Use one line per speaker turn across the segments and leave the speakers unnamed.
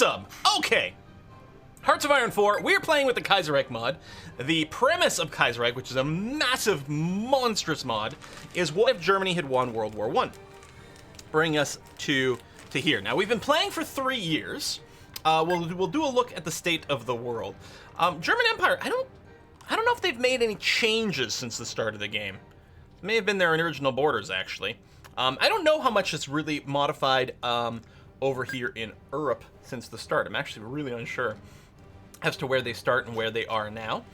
Awesome! Okay. Hearts of Iron 4, we're playing with the Kaiserreich mod. The premise of Kaiserreich, which is a massive, monstrous mod, is what if Germany had won World War I? Bring us to here. Now, we've been playing for 3 years. We'll do a look at the state of the world. German Empire, I don't know if they've made any changes since the start of the game. It may have been their original borders, actually. I don't know how much it's really modified over here in Europe since the start. I'm actually really unsure as to where they start and where they are now.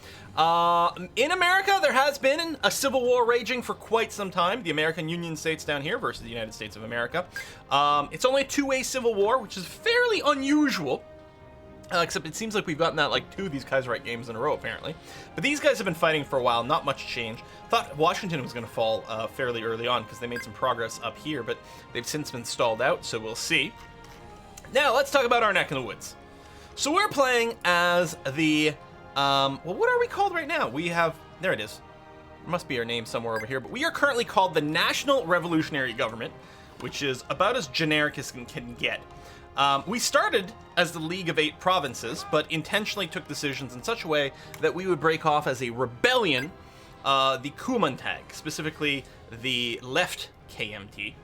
In America, there has been a civil war raging for quite some time. The American Union States down here versus the United States of America. It's only a two-way civil war, which is fairly unusual. Except it seems like we've gotten that like 2 of these Kaiserreich games in a row, apparently. But these guys have been fighting for a while, not much change. Thought Washington was going to fall fairly early on because they made some progress up here, but they've since been stalled out, so we'll see. Now, let's talk about our neck in the woods. So we're playing as the, well, what are we called right now? We have, there it is. There must be our name somewhere over here, but we are currently called the National Revolutionary Government, which is about as generic as it can get. We started as the League of 8 Provinces, but intentionally took decisions in such a way that we would break off as a rebellion, the Kuomintang, specifically the left KMT.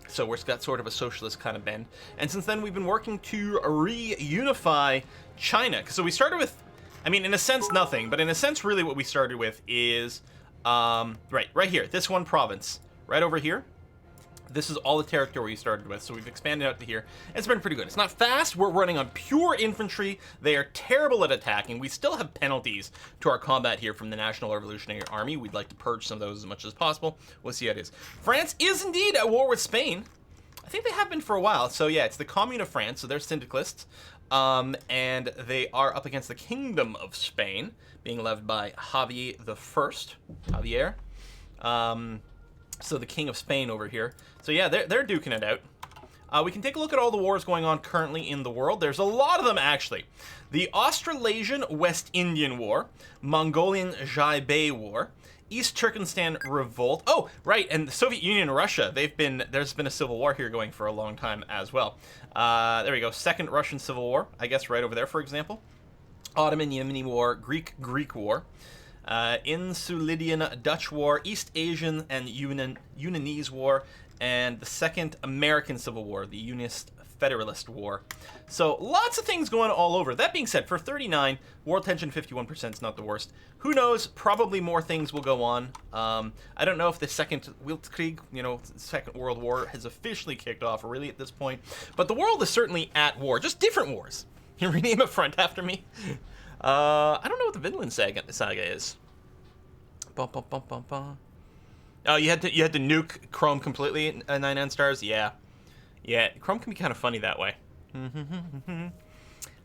So we've got sort of a socialist kind of bend. And since then, we've been working to reunify China. So we started with, I mean, in a sense, nothing. But in a sense, really what we started with is, right here, this one province. Right over here. This is all the territory we started with, so we've expanded out to here. It's been pretty good. It's not fast. We're running on pure infantry. They are terrible at attacking. We still have penalties to our combat here from the National Revolutionary Army. We'd like to purge some of those as much as possible. We'll see how it is. France is indeed at war with Spain. I think they have been for a while. So yeah, it's the Commune of France, so they're syndicalists. And they are up against the Kingdom of Spain, being led by Javier. So the King of Spain over here. So yeah, they're duking it out. We can take a look at all the wars going on currently in the world. There's a lot of them, actually. The Australasian West Indian War, Mongolian Jai War, East Turkestan Revolt. Oh, right, and the Soviet Union and Russia. There's been a civil war here going for a long time as well. There we go. Second Russian Civil War, I guess right over there, for example. Ottoman Yemeni War, Greek War. Insulidian Dutch War, East Asian and Unionese War, and the Second American Civil War, the Unionist Federalist War. So lots of things going all over. That being said, for 39, world tension 51% is not the worst. Who knows? Probably more things will go on. I don't know if the Second Weltkrieg, Second World War, has officially kicked off really at this point. But the world is certainly at war, just different wars. You rename a front after me? I don't know what the Vinland saga is. Bum, bum, bum, bum, bum. Oh, you had to nuke Chrome completely at 99 stars? Yeah. Yeah, Chrome can be kind of funny that way.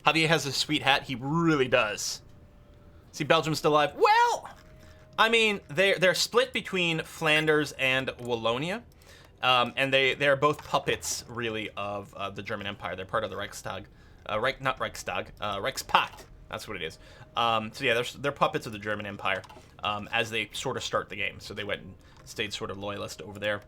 Javier has a sweet hat. He really does. See, Belgium's still alive. Well, I mean, they're split between Flanders and Wallonia. And they're both puppets, really, of the German Empire. They're part of the Reichstag. Reichspakt. That's what it is. So yeah, they're puppets of the German Empire as they sort of start the game. So they went and stayed sort of loyalist over there.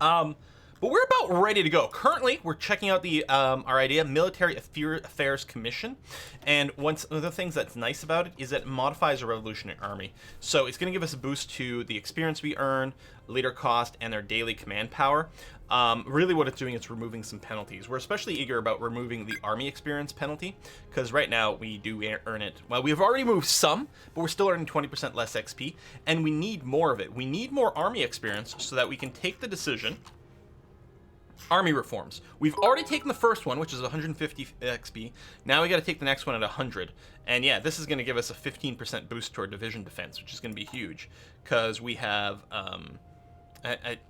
But we're about ready to go. Currently, we're checking out the our idea, Military Affairs Commission. And one of the things that's nice about it is that it modifies a revolutionary army. So it's going to give us a boost to the experience we earn, leader cost, and their daily command power. Really what it's doing is removing some penalties. We're especially eager about removing the army experience penalty, because right now we do earn it. Well, we've already moved some, but we're still earning 20% less XP, and we need more of it. We need more army experience so that we can take the decision. Army reforms. We've already taken the first one, which is 150 XP. Now we got to take the next one at 100. And yeah, this is going to give us a 15% boost to our division defense, which is going to be huge, because we have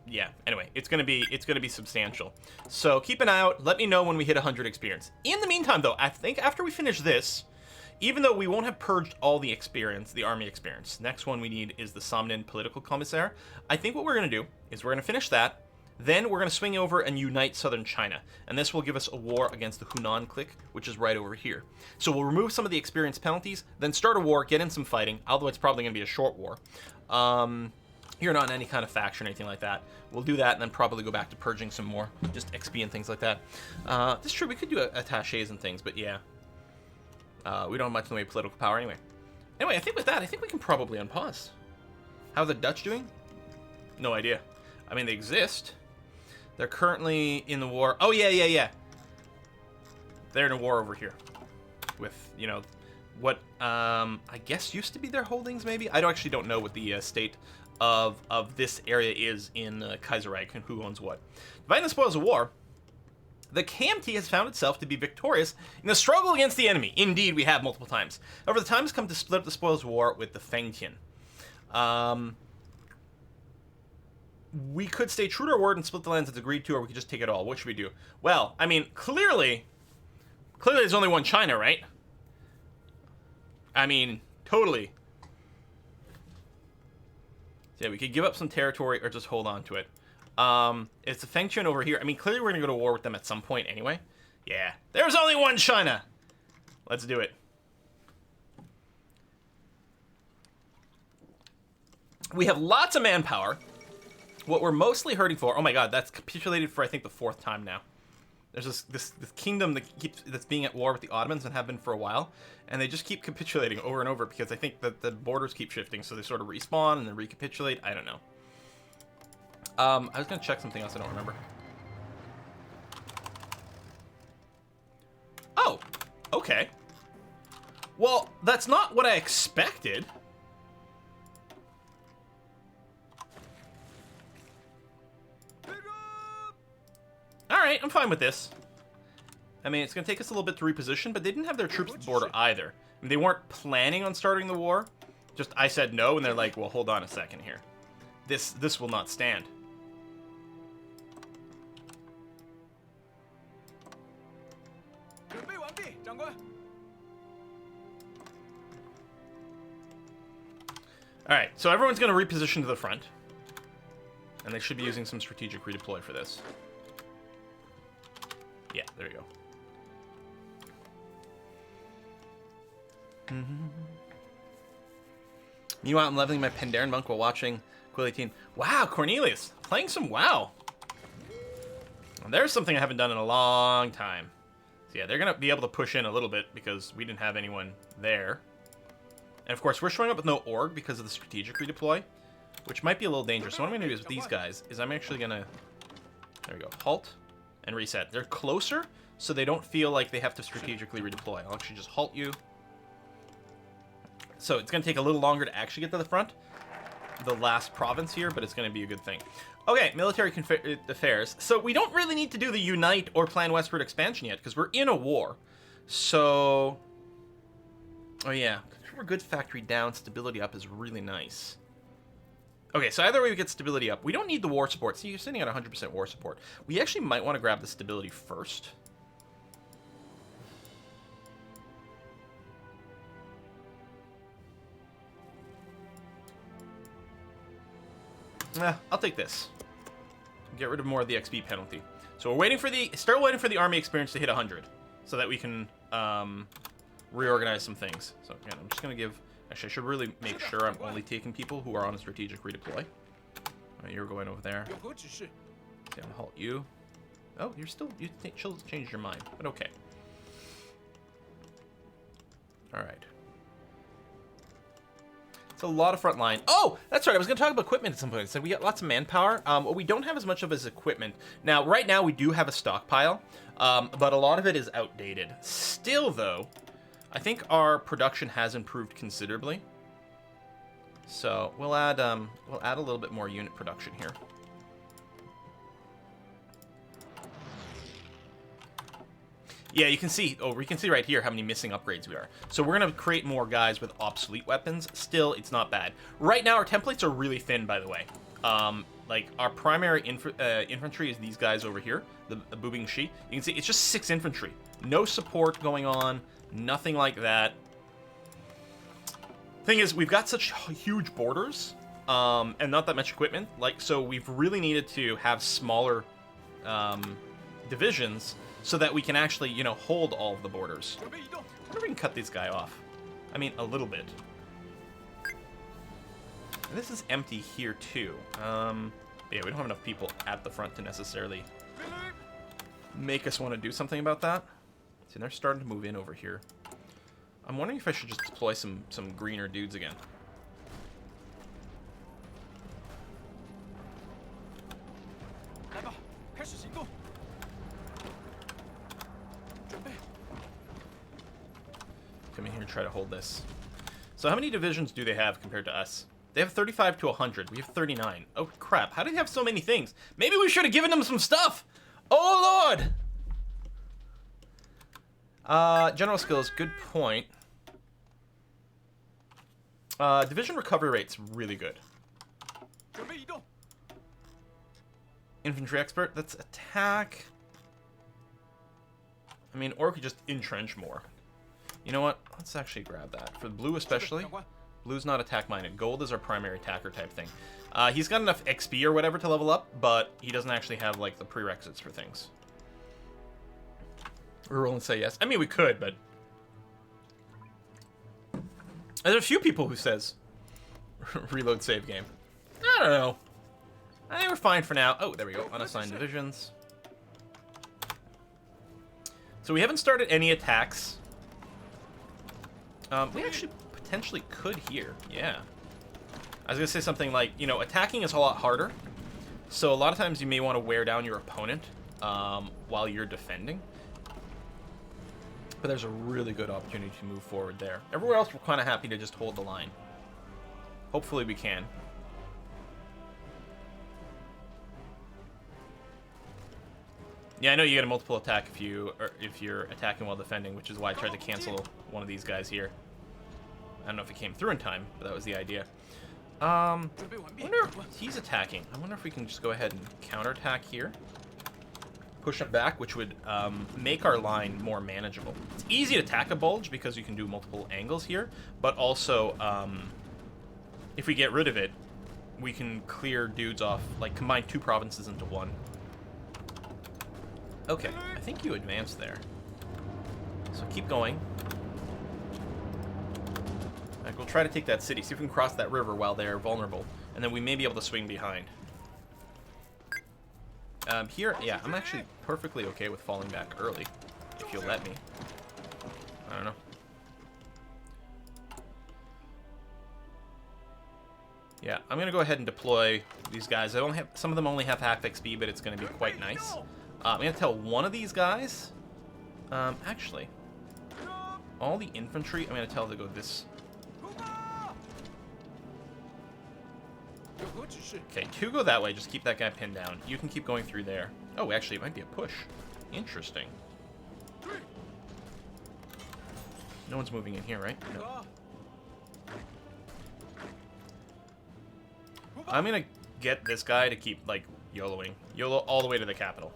yeah, anyway, it's gonna be substantial. So keep an eye out. Let me know when we hit 100 experience. In the meantime, though, I think after we finish this, even though we won't have purged all the experience, the army experience, next one we need is the Somnin Political Commissar. I think what we're gonna do is we're gonna finish that. Then we're gonna swing over and unite southern China, and this will give us a war against the Hunan clique, which is right over here. So we'll remove some of the experience penalties, then start a war, get in some fighting. Although it's probably gonna be a short war. You're not in any kind of faction or anything like that. We'll do that and then probably go back to purging some more, just XP and things like that. This is true, we could do attachés and things, but yeah. We don't have much in the way of political power anyway. Anyway, I think with that, I think we can probably unpause. How are the Dutch doing? No idea. I mean, they exist. They're currently in the war. Oh, yeah. They're in a war over here. With, you know, what I guess used to be their holdings, maybe? I actually don't know what the state of this area is in Kaiserreich and who owns what. Dividing the spoils of war, the KMT has found itself to be victorious in the struggle against the enemy. Indeed, we have multiple times. However, the time has come to split up the spoils of war with the Fengtian. We could stay true to our word and split the lands as agreed to, or we could just take it all. What should we do? Well, I mean, clearly there's only one China, right? I mean, totally. So yeah, we could give up some territory or just hold on to it. It's the Fengtian over here. I mean, clearly we're going to go to war with them at some point anyway. Yeah, there's only one China. Let's do it. We have lots of manpower. What we're mostly hurting for... Oh my god, that's capitulated for, I think, the 4th time now. There's this kingdom that's being at war with the Ottomans and have been for a while. And they just keep capitulating over and over because I think that the borders keep shifting. So they sort of respawn and then recapitulate. I don't know. I was going to check something else. I don't remember. Oh, okay. Well, that's not what I expected. Alright, I'm fine with this. I mean, it's going to take us a little bit to reposition, but they didn't have their troops at the border either. I mean, they weren't planning on starting the war. Just, I said no, and they're like, well, hold on a second here. This will not stand. Alright, so everyone's going to reposition to the front. And they should be using some strategic redeploy for this. Yeah, there you go. Meanwhile, I'm leveling my Pandaren monk while watching Quill 18. Wow, Cornelius, playing some WoW. Well, there's something I haven't done in a long time. So yeah, they're going to be able to push in a little bit because we didn't have anyone there. And of course, we're showing up with no org because of the strategic redeploy, which might be a little dangerous. So what I'm going to do is with these guys is I'm actually going to... There we go. Halt and reset. They're closer, so they don't feel like they have to strategically redeploy. I'll actually just halt you. So it's going to take a little longer to actually get to the front, the last province here, but it's going to be a good thing. Okay, military affairs. So we don't really need to do the Unite or plan westward expansion yet, because we're in a war. So... Oh yeah, consumer goods factory down, stability up is really nice. Okay, so either way we get stability up. We don't need the war support. See, you're sitting at 100% war support. We actually might want to grab the stability first. I'll take this. Get rid of more of the XP penalty. So we're waiting for still waiting for the army experience to hit 100, so that we can reorganize some things. So again, I'm just gonna give. Actually, I should really make sure I'm only taking people who are on a strategic redeploy. You're going over there. See, I'm gonna halt you. Oh, you changed your mind, but okay. All right. It's a lot of front line. Oh, that's right. I was going to talk about equipment at some point. So we got lots of manpower. What we don't have as much of is equipment. Now, right now, we do have a stockpile, but a lot of it is outdated. Still, though, I think our production has improved considerably. So we'll add a little bit more unit production here. Yeah, you can see, we can see right here how many missing upgrades we are. So we're going to create more guys with obsolete weapons. Still, it's not bad. Right now, our templates are really thin, by the way. Like, our primary infantry is these guys over here, the Boobing Shi. You can see it's just 6 infantry. No support going on, nothing like that. Thing is, we've got such huge borders, and not that much equipment. Like, so we've really needed to have smaller divisions, so that we can actually, you know, hold all of the borders. I wonder if we can cut this guy off. I mean, a little bit. And this is empty here too. Yeah, we don't have enough people at the front to necessarily make us want to do something about that. See, they're starting to move in over here. I'm wondering if I should just deploy some greener dudes again. Come in here and try to hold this. So how many divisions do they have compared to us? They have 35 to 100. We have 39. Oh, crap. How do they have so many things? Maybe we should have given them some stuff. Oh, Lord. General skills, good point. Division recovery rate's really good. Infantry expert, that's attack. I mean, or we could just entrench more. You know what? Let's actually grab that. For blue especially. Blue's not attack-minded. Gold is our primary attacker type thing. He's got enough XP or whatever to level up, but he doesn't actually have, like, the prerequisites for things. We're rolling to say yes. I mean, we could, but... There's a few people who says reload save game. I don't know. I think we're fine for now. Oh, there we go. Unassigned divisions. So we haven't started any attacks. We actually potentially could here. Yeah. I was going to say something like, you know, attacking is a lot harder. So a lot of times you may want to wear down your opponent while you're defending. But there's a really good opportunity to move forward there. Everywhere else, we're kind of happy to just hold the line. Hopefully we can. Yeah, I know you get a multiple attack if you're attacking while defending, which is why I tried to cancel one of these guys here. I don't know if it came through in time, but that was the idea. I wonder if he's attacking. I wonder if we can just go ahead and counterattack here. Push it back, which would make our line more manageable. It's easy to attack a bulge because you can do multiple angles here, but also if we get rid of it, we can clear dudes off, like combine two provinces into one. Okay, I think you advanced there. So keep going. Like, we'll try to take that city, see if we can cross that river while they're vulnerable, and then we may be able to swing behind. Here, yeah, I'm actually perfectly okay with falling back early, if you'll let me. I don't know. Yeah, I'm gonna go ahead and deploy these guys. Some of them only have half XP, but it's gonna be quite nice. I'm gonna tell one of these guys, actually, all the infantry, I'm gonna tell them to go this. Okay, two go that way, just keep that guy pinned down. You can keep going through there. Oh, actually, it might be a push. Interesting. No one's moving in here, right? No. I'm gonna get this guy to keep, like, YOLOing. YOLO all the way to the capital.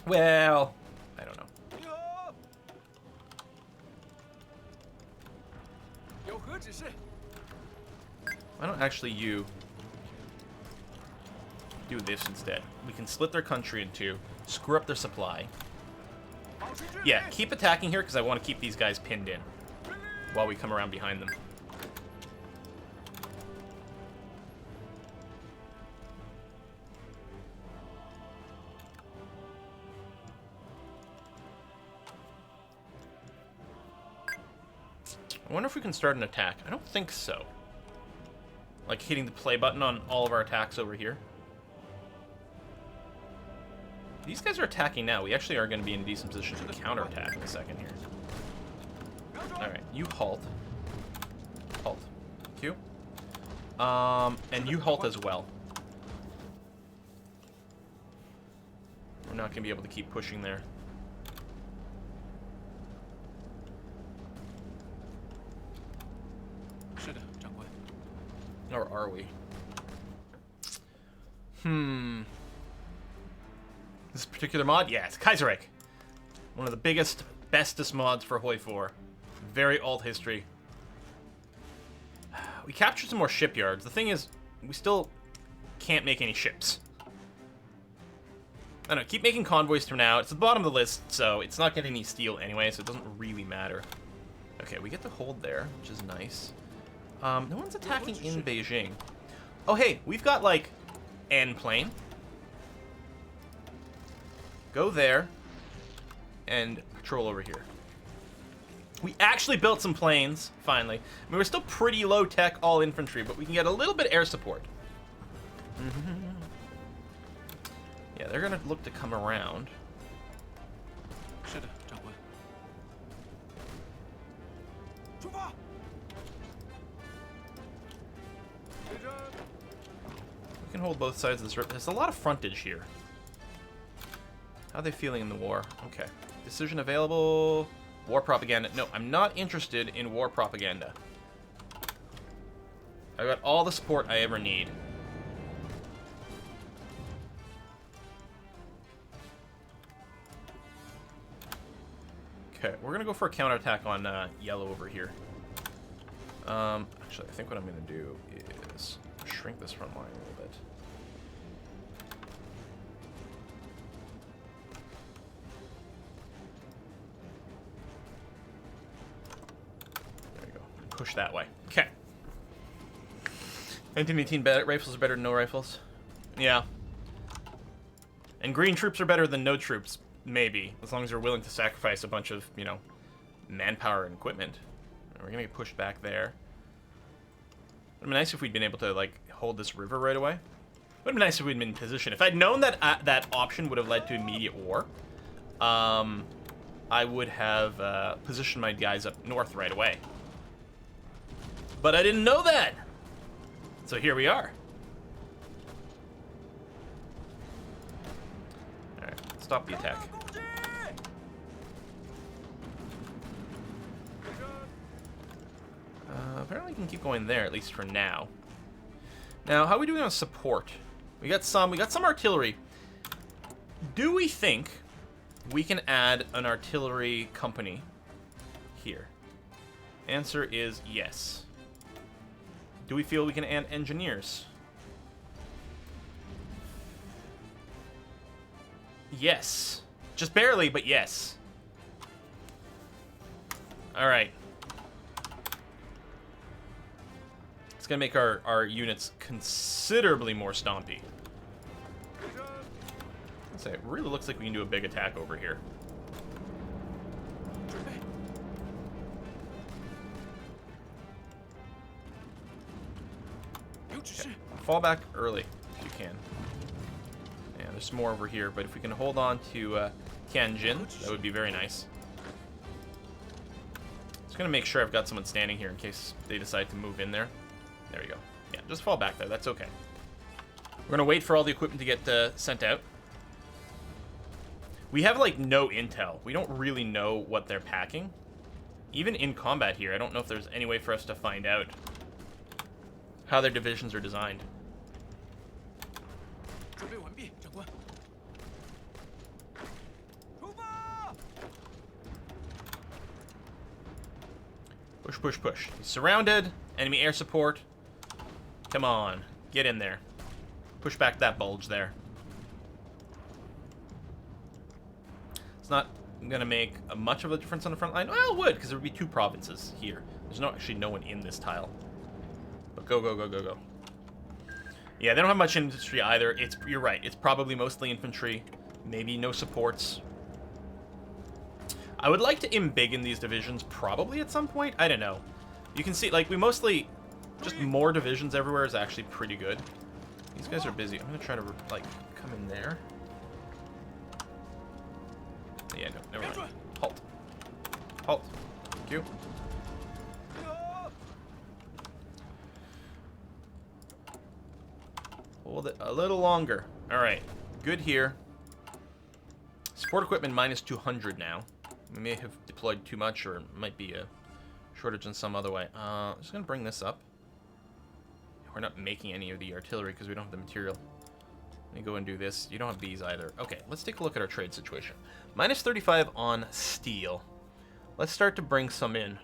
Well, I don't know. Why don't actually you do this instead? We can split their country in two, screw up their supply. Yeah, keep attacking here because I want to keep these guys pinned in while we come around behind them. I wonder if we can start an attack. I don't think so. Like hitting the play button on all of our attacks over here. These guys are attacking now. We actually are going to be in a decent position to counterattack in a second here. Alright, you halt. Halt. Q. And you halt as well. We're not going to be able to keep pushing there. Or are we? This particular mod? Yeah, it's Kaiserreich. One of the biggest, bestest mods for Hoi 4. Very old history. We captured some more shipyards. The thing is, we still can't make any ships. I don't know, keep making convoys from now. It's at the bottom of the list, so it's not getting any steel anyway, so it doesn't really matter. Okay, we get to hold there, which is nice. No one's attacking in Beijing. Oh, hey, we've got, like, N plane. Go there and patrol over here. We actually built some planes, finally. I mean, we're still pretty low tech, all infantry, but we can get a little bit of air support. Yeah, they're gonna look to come around. We can hold both sides of this river. There's a lot of frontage here. How are they feeling in the war? Okay. Decision available. War propaganda. No, I'm not interested in war propaganda. I've got all the support I ever need. Okay, we're gonna go for a counterattack on yellow over here. Actually, I think what I'm gonna do is shrink this front line a little bit. There we go. Push that way. Okay. 1918 rifles are better than no rifles. Yeah. And green troops are better than no troops. Maybe, as long as you're willing to sacrifice a bunch of, you know, manpower and equipment. We're gonna get pushed back there. Would've been nice if we'd been able to, like, hold this river right away. Would've been nice if we'd been in position. If I'd known that that option would have led to immediate war, I would have positioned my guys up north right away. But I didn't know that! So here we are. Alright, stop the attack. Apparently we can keep going there, at least for now. Now, how are we doing on support? We got some artillery. Do we think we can add an artillery company here? Answer is yes. Do we feel we can add engineers? Yes. Just barely, but yes. Alright. It's gonna make our units considerably more stompy. I'd say it really looks like we can do a big attack over here. Okay. Fall back early if you can. Yeah, there's more over here, but if we can hold on to Tianjin, that would be very nice. Just gonna make sure I've got someone standing here in case they decide to move in there. There we go. Yeah, just fall back there. That's okay. We're gonna wait for all the equipment to get sent out. We have, like, no intel. We don't really know what they're packing. Even in combat here, I don't know if there's any way for us to find out how their divisions are designed. Push, push, push. He's surrounded. Enemy air support. Come on. Get in there. Push back that bulge there. It's not gonna make much of a difference on the front line. Well, it would, because there would be two provinces here. There's actually no one in this tile. But go, go, go, go, go. Yeah, they don't have much infantry either. You're right. It's probably mostly infantry. Maybe no supports. I would like to embiggen these divisions probably at some point. I don't know. You can see, like, we mostly... Just more divisions everywhere is actually pretty good. These guys are busy. I'm going to try to, like, come in there. Yeah, no, never mind. Halt. Halt. Thank you. Hold it a little longer. Alright. Good here. Support equipment minus 200 now. We may have deployed too much, or it might be a shortage in some other way. I'm just going to bring this up. We're not making any of the artillery because we don't have the material. Let me go and do this. You don't have these either. Okay, let's take a look at our trade situation. Minus 35 on steel. Let's start to bring some in.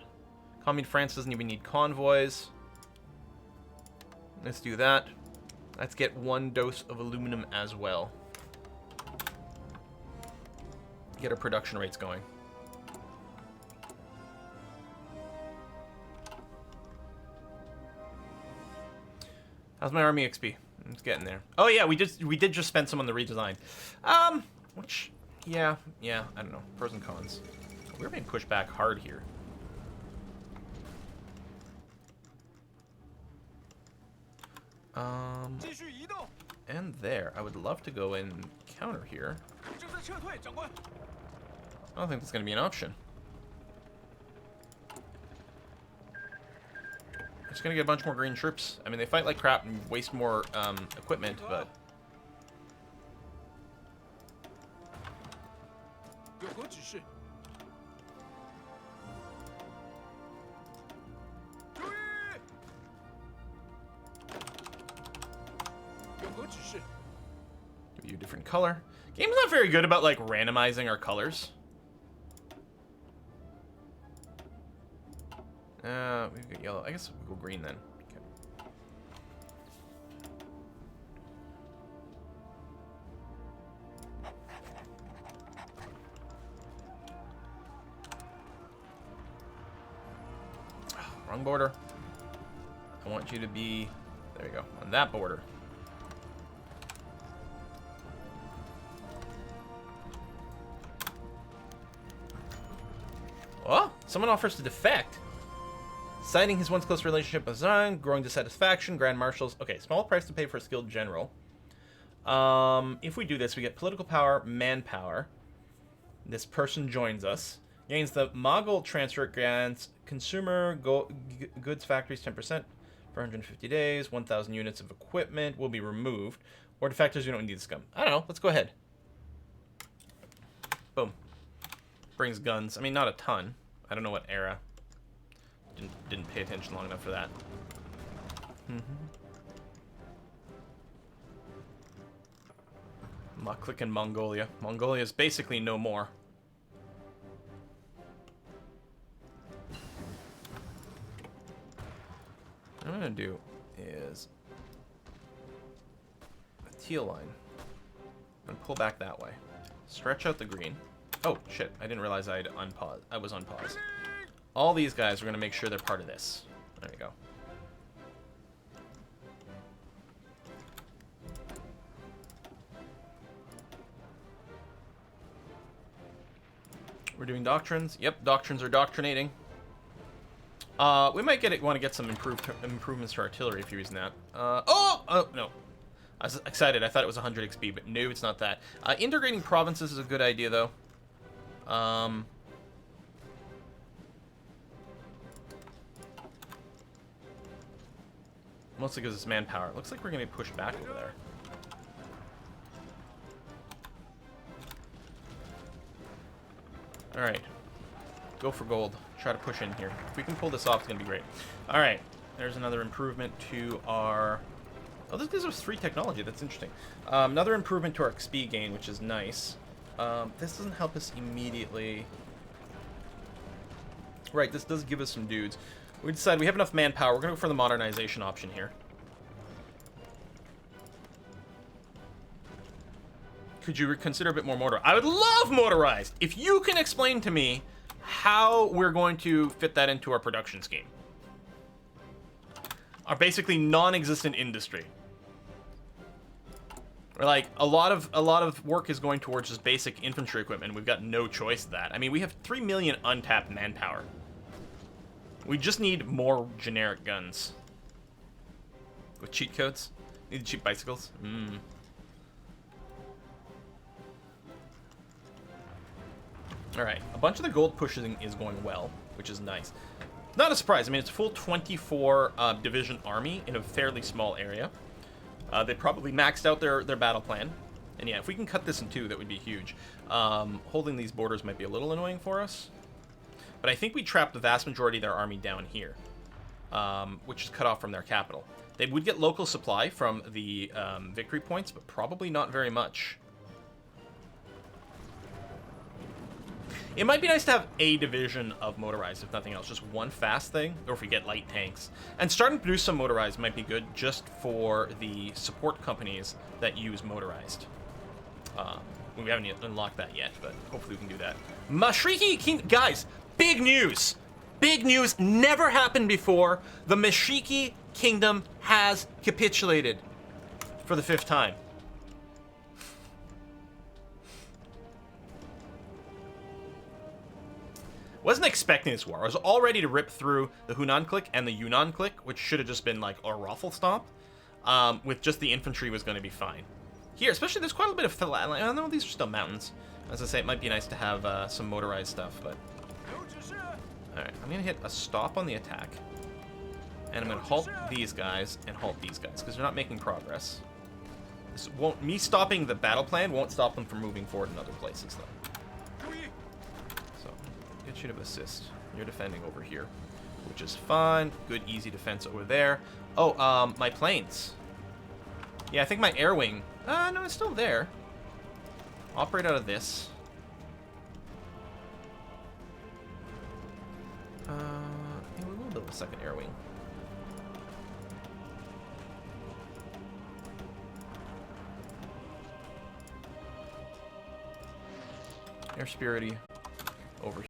Communist France doesn't even need convoys. Let's do that. Let's get 1 dose of aluminum as well. Get our production rates going. How's my army XP? It's getting there. Oh yeah, we did just spend some on the redesign. Which, yeah, I don't know. Pros and cons. We're being pushed back hard here. And there. I would love to go and counter here. I don't think that's going to be an option. I'm just going to get a bunch more green troops. I mean, they fight like crap and waste more equipment, but... Give you a different color. Game's not very good about, like, randomizing our colors. We've got yellow. I guess we'll go green then. Okay. Oh, wrong border. I want you to be... There you go. On that border. Oh, someone offers to defect. Citing his once close relationship with Zhang, growing dissatisfaction, Grand Marshals. Okay, small price to pay for a skilled general. If we do this, we get political power, manpower. This person joins us. Gains the Mogul transfer, grants consumer goods factories 10% for 150 days. 1,000 units of equipment will be removed. Or defectors, we don't need this scum. I don't know. Let's go ahead. Boom. Brings guns. I mean, not a ton. I don't know what era. Didn't pay attention long enough for that. I'm not clicking Mongolia. Mongolia is basically no more. What I'm gonna do is a teal line and pull back that way. Stretch out the green. Oh shit! I didn't realize I was on pause. All these guys are going to make sure they're part of this. There we go. We're doing doctrines. Yep, doctrines are doctrinating. We might want to get some improvements to artillery if you're using that. Oh, no. I was excited. I thought it was 100 XP, but no, it's not that. Integrating provinces is a good idea, though. Mostly because it's manpower. Looks like we're going to be pushed back over there. Alright. Go for gold. Try to push in here. If we can pull this off, it's going to be great. Alright. There's another improvement to our... Oh, this gives us 3 technology. That's interesting. Another improvement to our XP gain, which is nice. This doesn't help us immediately. Right, this does give us some dudes. We decide we have enough manpower. We're going to go for the modernization option here. Could you consider a bit more motor? I would love motorized! If you can explain to me how we're going to fit that into our production scheme. Our basically non-existent industry. Or like, a lot of work is going towards just basic infantry equipment. We've got no choice of that. I mean, we have 3 million untapped manpower. We just need more generic guns. With cheat codes? Need cheap bicycles? Alright, a bunch of the gold pushing is going well, which is nice. Not a surprise. I mean, it's a full 24 division army in a fairly small area. They probably maxed out their battle plan. And yeah, if we can cut this in 2, that would be huge. Holding these borders might be a little annoying for us. But I think we trapped the vast majority of their army down here, which is cut off from their capital. They would get local supply from the victory points, but probably not very much. It might be nice to have a division of motorized, if nothing else. Just one fast thing, or if we get light tanks. And starting to produce some motorized might be good just for the support companies that use motorized. We haven't unlocked that yet, but hopefully we can do that. Mashriki King... Guys, big news! Big news, never happened before. The Mashriki kingdom has capitulated for the 5th time. Wasn't expecting this war. I was all ready to rip through the Hunan clique and the Yunnan clique, which should have just been like a ruffle stomp. With just the infantry was going to be fine. Here, especially, there's quite a bit of flat. I know these are still mountains. As I say, it might be nice to have some motorized stuff, but... Alright, I'm going to hit a stop on the attack. And I'm going to halt these guys and halt these guys, because they're not making progress. This won't, me stopping the battle plan won't stop them from moving forward in other places, though. So, get you to assist. You're defending over here, which is fine. Good, easy defense over there. Oh, my planes. Yeah, I think my air wing... no, it's still there. Operate out of this. Yeah, we will build a second air wing. Air Spirity over here.